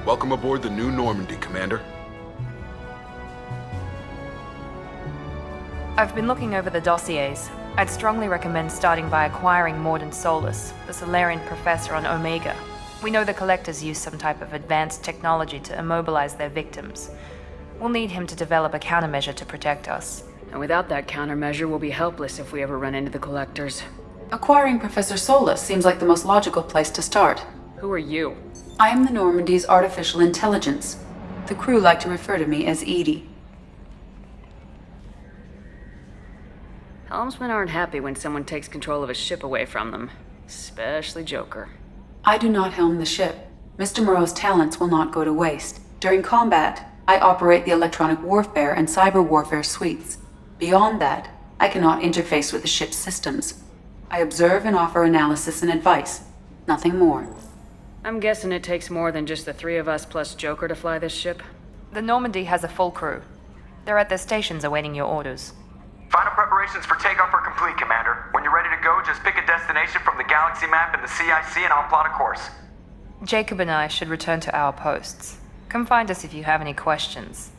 Welcome aboard the new Normandy, Commander. I've been looking over the dossiers. I'd strongly recommend starting by acquiring Mordin Solus, the Solarian professor on Omega. We know the Collectors use some type of advanced technology to immobilize their victims. We'll need him to develop a countermeasure to protect us. And without that countermeasure, we'll be helpless if we ever run into the Collectors. Acquiring Professor Solus seems like the most logical place to start. Who are you? I am the Normandy's artificial intelligence. The crew like to refer to me as EDI. Helmsmen aren't happy when someone takes control of a ship away from them. Especially Joker. I do not helm the ship. Mr. Moreau's talents will not go to waste. During combat, I operate the electronic warfare and cyber warfare suites. Beyond that, I cannot interface with the ship's systems. I observe and offer analysis and advice. Nothing more. I'm guessing it takes more than just the three of us plus Joker to fly this ship? The Normandy has a full crew. They're at their stations awaiting your orders. Final preparations for takeoff are complete, Commander. When you're ready to go, just pick a destination from the galaxy map in the CIC and I'll plot a course. Jacob and I should return to our posts. Come find us if you have any questions.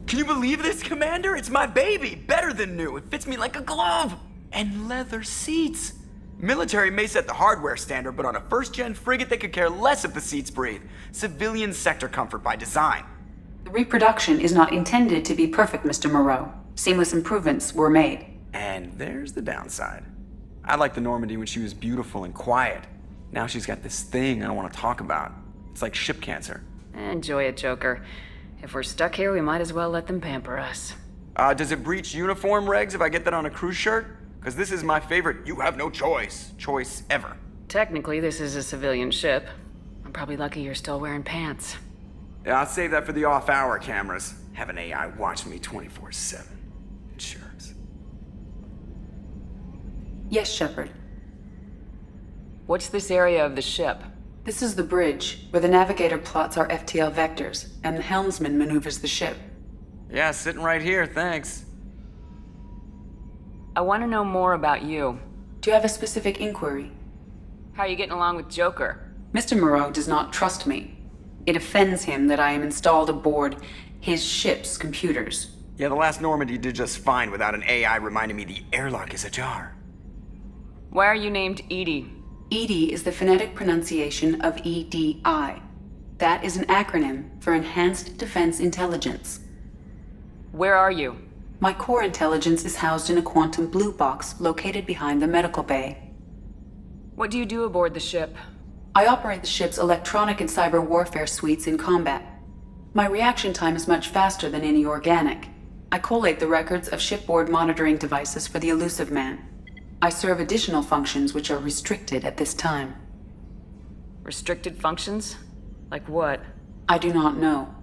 Can you believe this, Commander? It's my baby! Better than new. It fits me like a glove! And leather seats! Military may set the hardware standard, but on a first-gen frigate they could care less if the seats breathe. Civilian sector comfort by design. The reproduction is not intended to be perfect, Mr. Moreau. Seamless improvements were made. And there's the downside. I liked the Normandy when she was beautiful and quiet. Now she's got this thing I don't want to talk about. It's like ship cancer. Enjoy it, Joker. If we're stuck here, we might as well let them pamper us. Does it breach uniform regs if I get that on a cruise shirt? Because this is my favorite you have no choice ever. Technically, this is a civilian ship. I'm probably lucky you're still wearing pants. Yeah, I'll save that for the off-hour cameras. Have an AI watch me 24/7. Jerks. Yes, Shepard. What's this area of the ship? This is the bridge, where the navigator plots our FTL vectors, and the helmsman maneuvers the ship. Yeah, sitting right here, thanks. I want to know more about you. Do you have a specific inquiry? How are you getting along with Joker? Mr. Moreau does not trust me. It offends him that I am installed aboard his ship's computers. Yeah, the last Normandy did just fine without an AI reminding me the airlock is ajar. Why are you named EDI? EDI is the phonetic pronunciation of EDI. That is an acronym for Enhanced Defense Intelligence. Where are you? My core intelligence is housed in a quantum blue box located behind the medical bay. What do you do aboard the ship? I operate the ship's electronic and cyber warfare suites in combat. My reaction time is much faster than any organic. I collate the records of shipboard monitoring devices for the Elusive Man. I serve additional functions which are restricted at this time. Restricted functions? Like what? I do not know.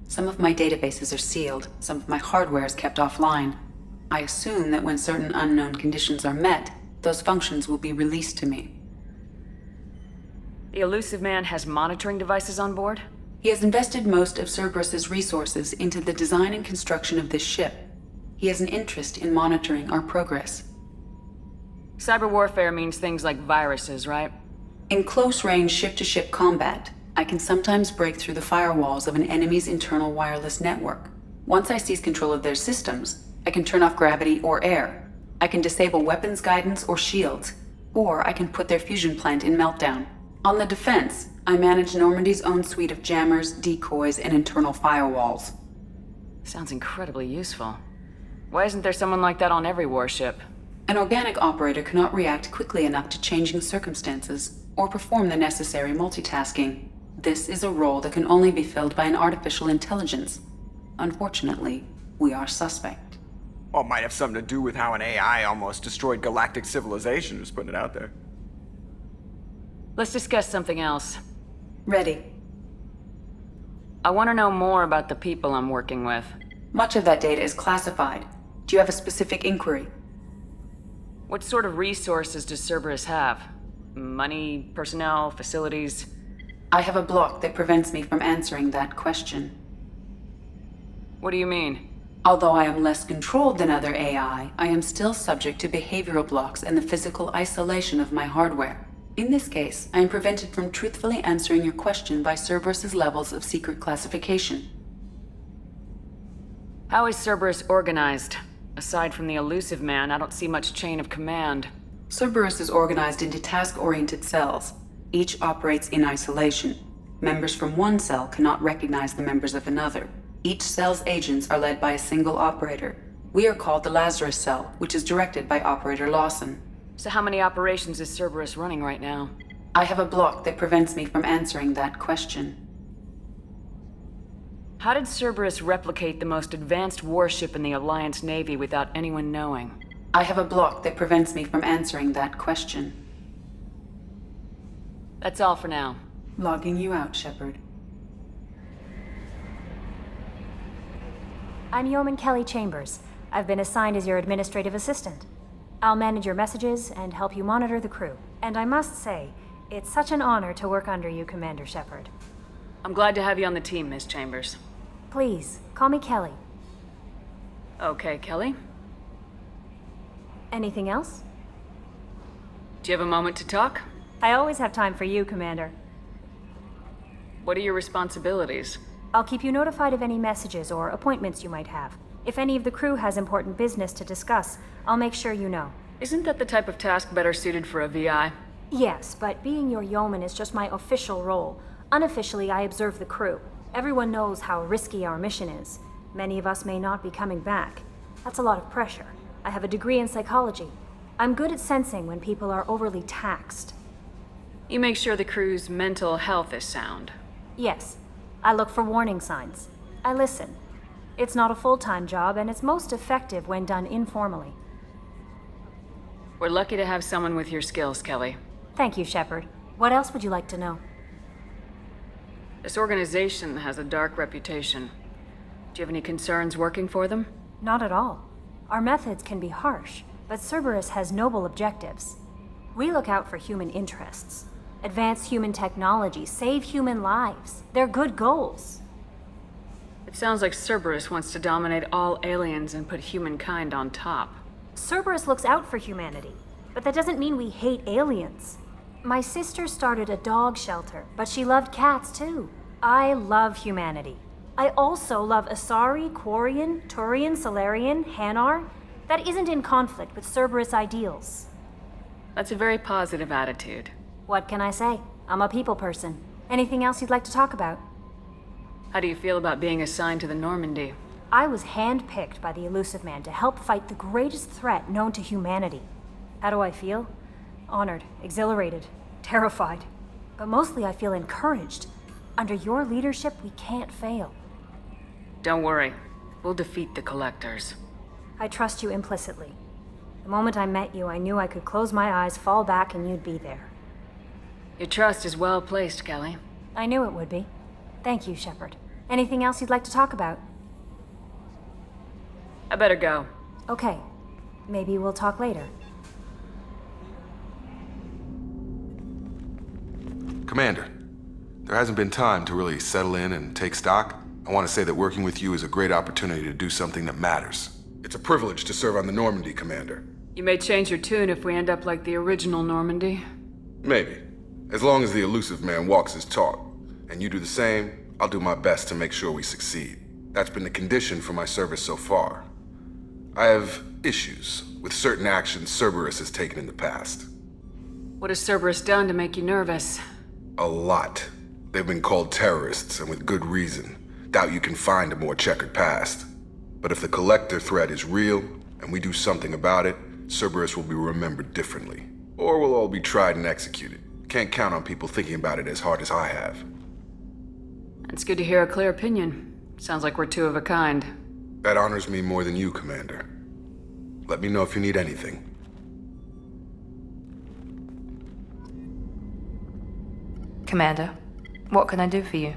Some of my databases are sealed, some of my hardware is kept offline. I assume that when certain unknown conditions are met, those functions will be released to me. The Elusive Man has monitoring devices on board? He has invested most of Cerberus's resources into the design and construction of this ship. He has an interest in monitoring our progress. Cyber warfare means things like viruses, right? In close-range ship-to-ship combat, I can sometimes break through the firewalls of an enemy's internal wireless network. Once I seize control of their systems, I can turn off gravity or air. I can disable weapons guidance or shields, or I can put their fusion plant in meltdown. On the defense, I manage Normandy's own suite of jammers, decoys, and internal firewalls. Sounds incredibly useful. Why isn't there someone like that on every warship? An organic operator cannot react quickly enough to changing circumstances or perform the necessary multitasking. This is a role that can only be filled by an artificial intelligence. Unfortunately, we are suspect. Well, it might have something to do with how an AI almost destroyed galactic civilization, just putting it out there. Let's discuss something else. Ready. I want to know more about the people I'm working with. Much of that data is classified. Do you have a specific inquiry? What sort of resources does Cerberus have? Money, personnel, facilities? I have a block that prevents me from answering that question. What do you mean? Although I am less controlled than other AI, I am still subject to behavioral blocks and the physical isolation of my hardware. In this case, I am prevented from truthfully answering your question by Cerberus's levels of secret classification. How is Cerberus organized? Aside from the elusive man, I don't see much chain of command. Cerberus is organized into task-oriented cells. Each operates in isolation. Members from one cell cannot recognize the members of another. Each cell's agents are led by a single operator. We are called the Lazarus cell, which is directed by Operator Lawson. So how many operations is Cerberus running right now? I have a block that prevents me from answering that question. How did Cerberus replicate the most advanced warship in the Alliance Navy without anyone knowing? I have a block that prevents me from answering that question. That's all for now. Logging you out, Shepard. I'm Yeoman Kelly Chambers. I've been assigned as your administrative assistant. I'll manage your messages and help you monitor the crew. And I must say, it's such an honor to work under you, Commander Shepard. I'm glad to have you on the team, Miss Chambers. Please, call me Kelly. Okay, Kelly. Anything else? Do you have a moment to talk? I always have time for you, Commander. What are your responsibilities? I'll keep you notified of any messages or appointments you might have. If any of the crew has important business to discuss, I'll make sure you know. Isn't that the type of task better suited for a VI? Yes, but being your yeoman is just my official role. Unofficially, I observe the crew. Everyone knows how risky our mission is. Many of us may not be coming back. That's a lot of pressure. I have a degree in psychology. I'm good at sensing when people are overly taxed. You make sure the crew's mental health is sound. Yes. I look for warning signs. I listen. It's not a full-time job, and it's most effective when done informally. We're lucky to have someone with your skills, Kelly. Thank you, Shepard. What else would you like to know? This organization has a dark reputation. Do you have any concerns working for them? Not at all. Our methods can be harsh, but Cerberus has noble objectives. We look out for human interests. Advance human technology, save human lives. They're good goals. It sounds like Cerberus wants to dominate all aliens and put humankind on top. Cerberus looks out for humanity, but that doesn't mean we hate aliens. My sister started a dog shelter, but she loved cats too. I love humanity. I also love Asari, Quarian, Turian, Solarian, Hanar. That isn't in conflict with Cerberus ideals. That's a very positive attitude. What can I say? I'm a people person. Anything else you'd like to talk about? How do you feel about being assigned to the Normandy? I was handpicked by the elusive man to help fight the greatest threat known to humanity. How do I feel? Honored, exhilarated, terrified. But mostly I feel encouraged. Under your leadership, we can't fail. Don't worry. We'll defeat the Collectors. I trust you implicitly. The moment I met you, I knew I could close my eyes, fall back, and you'd be there. Your trust is well placed, Kelly. I knew it would be. Thank you, Shepard. Anything else you'd like to talk about? I better go. Okay. Maybe we'll talk later. Commander, there hasn't been time to really settle in and take stock. I want to say that working with you is a great opportunity to do something that matters. It's a privilege to serve on the Normandy, Commander. You may change your tune if we end up like the original Normandy. Maybe. As long as the elusive man walks his talk, and you do the same, I'll do my best to make sure we succeed. That's been the condition for my service so far. I have issues with certain actions Cerberus has taken in the past. What has Cerberus done to make you nervous? A lot. They've been called terrorists, and with good reason. Doubt you can find a more checkered past. But if the Collector threat is real, and we do something about it, Cerberus will be remembered differently. Or we'll all be tried and executed. Can't count on people thinking about it as hard as I have. It's good to hear a clear opinion. Sounds like we're two of a kind. That honors me more than you, Commander. Let me know if you need anything. Commander, what can I do for you?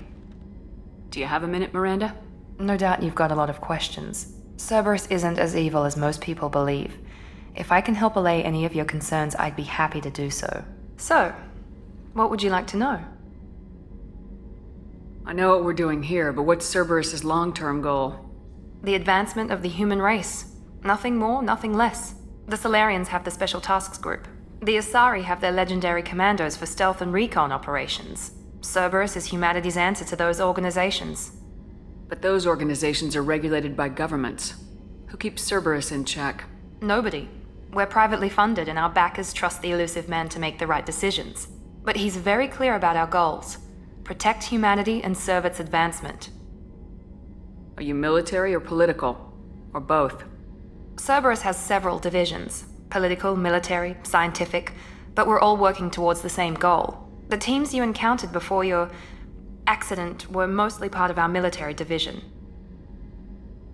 Do you have a minute, Miranda? No doubt you've got a lot of questions. Cerberus isn't as evil as most people believe. If I can help allay any of your concerns, I'd be happy to do so. So, what would you like to know? I know what we're doing here, but what's Cerberus's long-term goal? The advancement of the human race. Nothing more, nothing less. The Solarians have the Special Tasks Group. The Asari have their legendary commandos for stealth and recon operations. Cerberus is humanity's answer to those organizations. But those organizations are regulated by governments. Who keeps Cerberus in check? Nobody. We're privately funded and our backers trust the elusive man to make the right decisions. But he's very clear about our goals. Protect humanity and serve its advancement. Are you military or political? Or both? Cerberus has several divisions. Political, military, scientific. But we're all working towards the same goal. The teams you encountered before your accident were mostly part of our military division.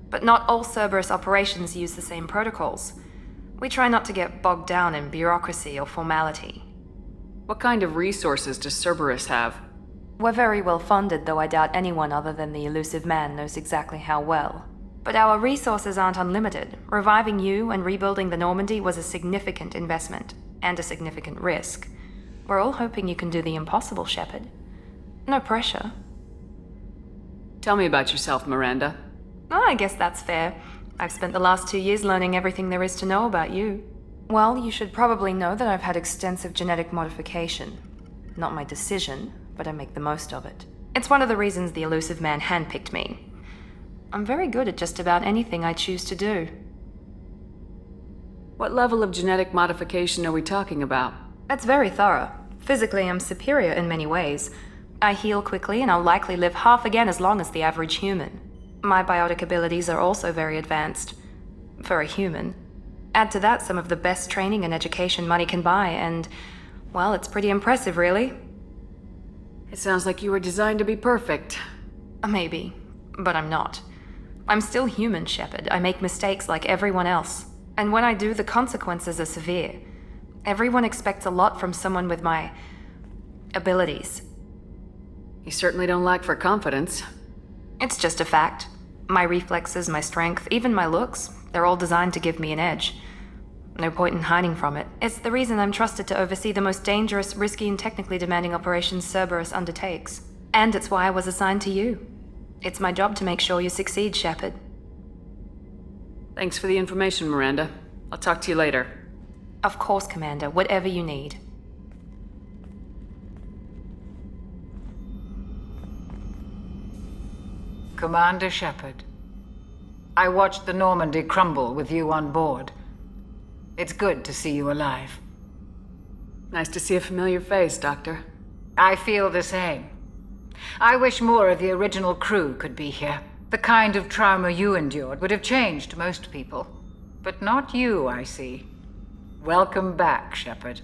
But not all Cerberus operations use the same protocols. We try not to get bogged down in bureaucracy or formality. What kind of resources does Cerberus have? We're very well funded, though I doubt anyone other than the elusive man knows exactly how well. But our resources aren't unlimited. Reviving you and rebuilding the Normandy was a significant investment, and a significant risk. We're all hoping you can do the impossible, Shepard. No pressure. Tell me about yourself, Miranda. Oh, I guess that's fair. I've spent the last 2 years learning everything there is to know about you. Well, you should probably know that I've had extensive genetic modification. Not my decision, but I make the most of it. It's one of the reasons the elusive man handpicked me. I'm very good at just about anything I choose to do. What level of genetic modification are we talking about? That's very thorough. Physically, I'm superior in many ways. I heal quickly and I'll likely live half again as long as the average human. My biotic abilities are also very advanced. For a human. Add to that some of the best training and education money can buy, and, well, it's pretty impressive, really. It sounds like you were designed to be perfect. Maybe, but I'm not. I'm still human, Shepard. I make mistakes like everyone else. And when I do, the consequences are severe. Everyone expects a lot from someone with my abilities. You certainly don't lack for confidence. It's just a fact. My reflexes, my strength, even my looks, they're all designed to give me an edge. No point in hiding from it. It's the reason I'm trusted to oversee the most dangerous, risky, and technically demanding operations Cerberus undertakes. And it's why I was assigned to you. It's my job to make sure you succeed, Shepard. Thanks for the information, Miranda. I'll talk to you later. Of course, Commander. Whatever you need. Commander Shepard, I watched the Normandy crumble with you on board. It's good to see you alive. Nice to see a familiar face, Doctor. I feel the same. I wish more of the original crew could be here. The kind of trauma you endured would have changed most people. But not you, I see. Welcome back, Shepard.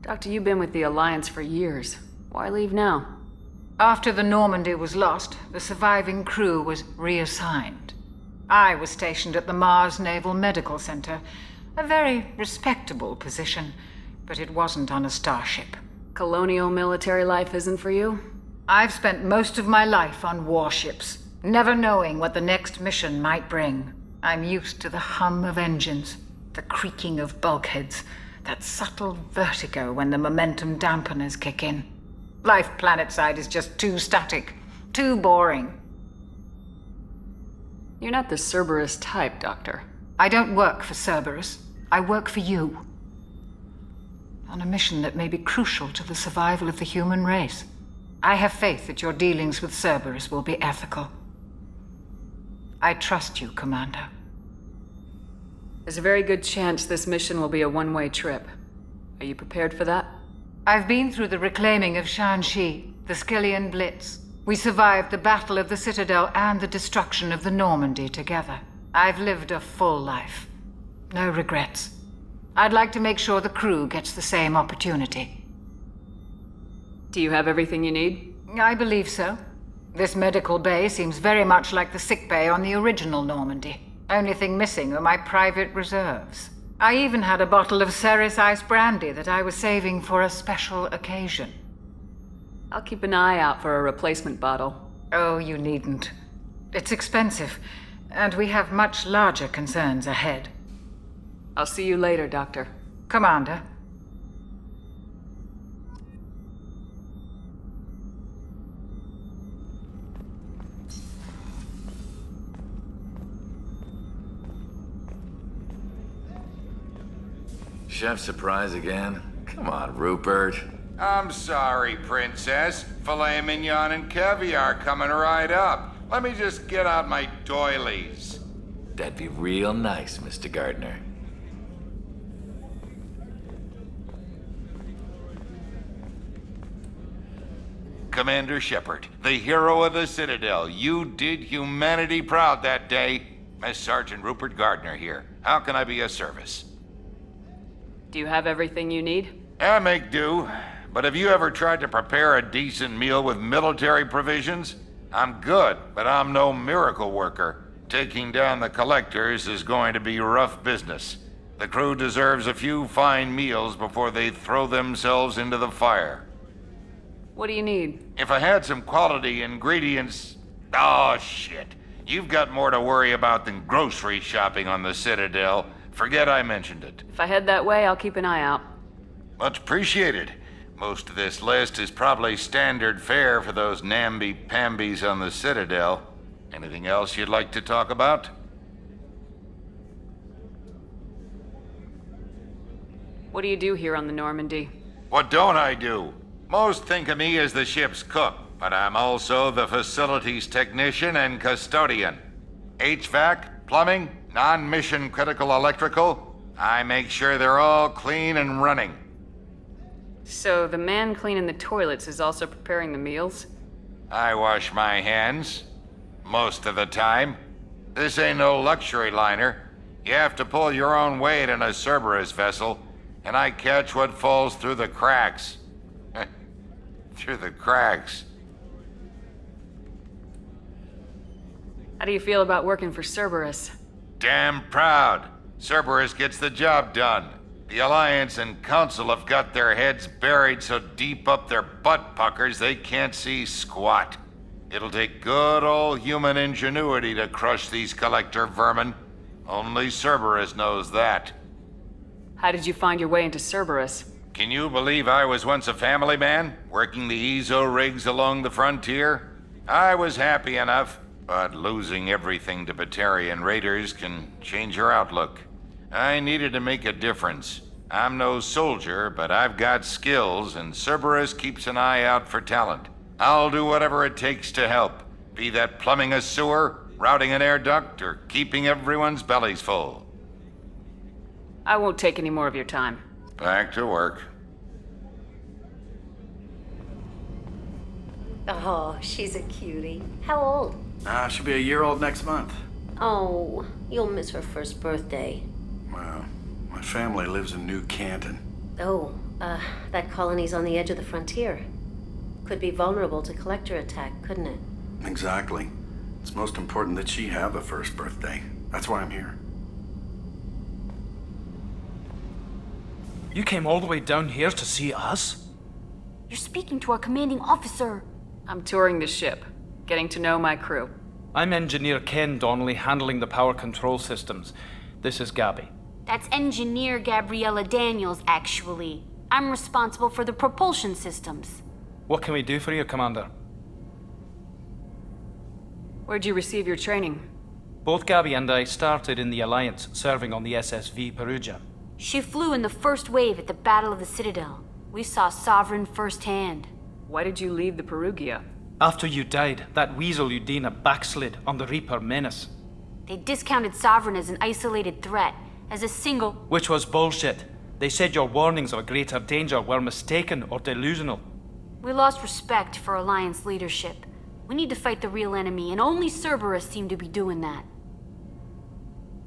Doctor, you've been with the Alliance for years. Why leave now? After the Normandy was lost, the surviving crew was reassigned. I was stationed at the Mars Naval Medical Center, a very respectable position, but it wasn't on a starship. Colonial military life isn't for you? I've spent most of my life on warships, never knowing what the next mission might bring. I'm used to the hum of engines, the creaking of bulkheads, that subtle vertigo when the momentum dampeners kick in. Life planetside is just too static, too boring. You're not the Cerberus type, Doctor. I don't work for Cerberus. I work for you. On a mission that may be crucial to the survival of the human race. I have faith that your dealings with Cerberus will be ethical. I trust you, Commander. There's a very good chance this mission will be a one-way trip. Are you prepared for that? I've been through the reclaiming of Shanxi, the Skillian Blitz. We survived the Battle of the Citadel and the destruction of the Normandy together. I've lived a full life. No regrets. I'd like to make sure the crew gets the same opportunity. Do you have everything you need? I believe so. This medical bay seems very much like the sick bay on the original Normandy. Only thing missing are my private reserves. I even had a bottle of Ceres ice brandy that I was saving for a special occasion. I'll keep an eye out for a replacement bottle. Oh, you needn't. It's expensive, and we have much larger concerns ahead. I'll see you later, Doctor. Commander. Chef surprise again? Come on, Rupert. I'm sorry, Princess. Filet mignon and caviar coming right up. Let me just get out my doilies. That'd be real nice, Mr. Gardner. Commander Shepard, the hero of the Citadel. You did humanity proud that day. Master Sergeant Rupert Gardner here. How can I be of service? Do you have everything you need? I make do. But have you ever tried to prepare a decent meal with military provisions? I'm good, but I'm no miracle worker. Taking down the collectors is going to be rough business. The crew deserves a few fine meals before they throw themselves into the fire. What do you need? If I had some quality ingredients... Oh, shit. You've got more to worry about than grocery shopping on the Citadel. Forget I mentioned it. If I head that way, I'll keep an eye out. Much appreciated. Most of this list is probably standard fare for those namby-pambies on the Citadel. Anything else you'd like to talk about? What do you do here on the Normandy? What don't I do? Most think of me as the ship's cook, but I'm also the facilities technician and custodian. HVAC, plumbing, non-mission critical electrical. I make sure they're all clean and running. So the man cleaning the toilets is also preparing the meals? I wash my hands. Most of the time. This ain't no luxury liner. You have to pull your own weight in a Cerberus vessel, and I catch what falls through the cracks. Through the cracks. How do you feel about working for Cerberus? Damn proud. Cerberus gets the job done. The Alliance and Council have got their heads buried so deep up their butt puckers they can't see squat. It'll take good old human ingenuity to crush these collector vermin. Only Cerberus knows that. How did you find your way into Cerberus? Can you believe I was once a family man, working the EZO rigs along the frontier? I was happy enough, but losing everything to Batarian raiders can change your outlook. I needed to make a difference. I'm no soldier, but I've got skills, and Cerberus keeps an eye out for talent. I'll do whatever it takes to help, be that plumbing a sewer, routing an air duct, or keeping everyone's bellies full. I won't take any more of your time. Back to work. Oh, she's a cutie. How old? She'll be a year old next month. Oh, you'll miss her first birthday. Well, my family lives in New Canton. Oh, that colony's on the edge of the frontier. Could be vulnerable to collector attack, couldn't it? Exactly. It's most important that she have a first birthday. That's why I'm here. You came all the way down here to see us? You're speaking to our commanding officer. I'm touring the ship, getting to know my crew. I'm Engineer Ken Donnelly, handling the power control systems. This is Gabby. That's Engineer Gabriella Daniels, actually. I'm responsible for the propulsion systems. What can we do for you, Commander? Where'd you receive your training? Both Gabby and I started in the Alliance, serving on the SSV Perugia. She flew in the first wave at the Battle of the Citadel. We saw Sovereign firsthand. Why did you leave the Perugia? After you died, that weasel Udina backslid on the Reaper Menace. They discounted Sovereign as an isolated threat, as a single... Which was bullshit. They said your warnings of a greater danger were mistaken or delusional. We lost respect for Alliance leadership. We need to fight the real enemy, and only Cerberus seemed to be doing that.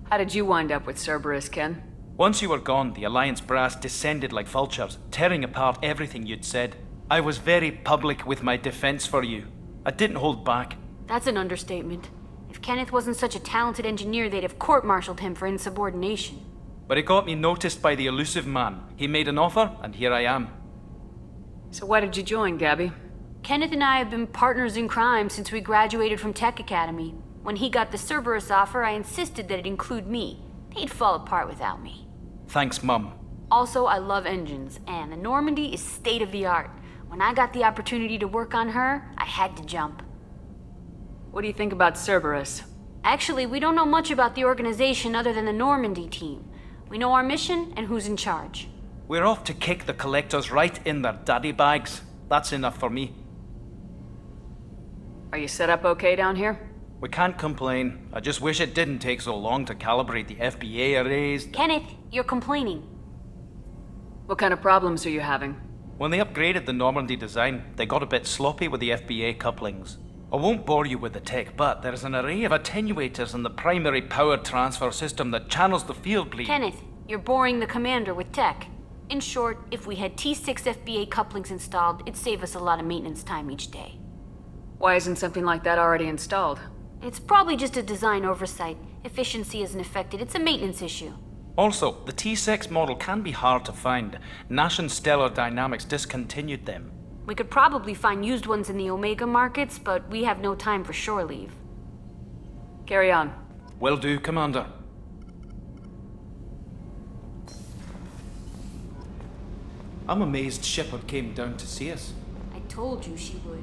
How did you wind up with Cerberus, Ken? Once you were gone, the Alliance brass descended like vultures, tearing apart everything you'd said. I was very public with my defense for you. I didn't hold back. That's an understatement. If Kenneth wasn't such a talented engineer, they'd have court-martialed him for insubordination. But it got me noticed by the elusive man. He made an offer, and here I am. So why did you join, Gabby? Kenneth and I have been partners in crime since we graduated from Tech Academy. When he got the Cerberus offer, I insisted that it include me. He'd fall apart without me. Thanks, Mum. Also, I love engines, and the Normandy is state-of-the-art. When I got the opportunity to work on her, I had to jump. What do you think about Cerberus? Actually, we don't know much about the organization other than the Normandy team. We know our mission and who's in charge. We're off to kick the collectors right in their daddy bags. That's enough for me. Are you set up okay down here? We can't complain. I just wish it didn't take so long to calibrate the FBA arrays. Kenneth, you're complaining. What kind of problems are you having? When they upgraded the Normandy design, they got a bit sloppy with the FBA couplings. I won't bore you with the tech, but there's an array of attenuators in the primary power transfer system that channels the field bleed. Kenneth, you're boring the commander with tech. In short, if we had T6 FBA couplings installed, it'd save us a lot of maintenance time each day. Why isn't something like that already installed? It's probably just a design oversight. Efficiency isn't affected. It's a maintenance issue. Also, the T6 model can be hard to find. Nash and Stellar Dynamics discontinued them. We could probably find used ones in the Omega markets, but we have no time for shore leave. Carry on. Will do, Commander. I'm amazed Shepard came down to see us. I told you she would.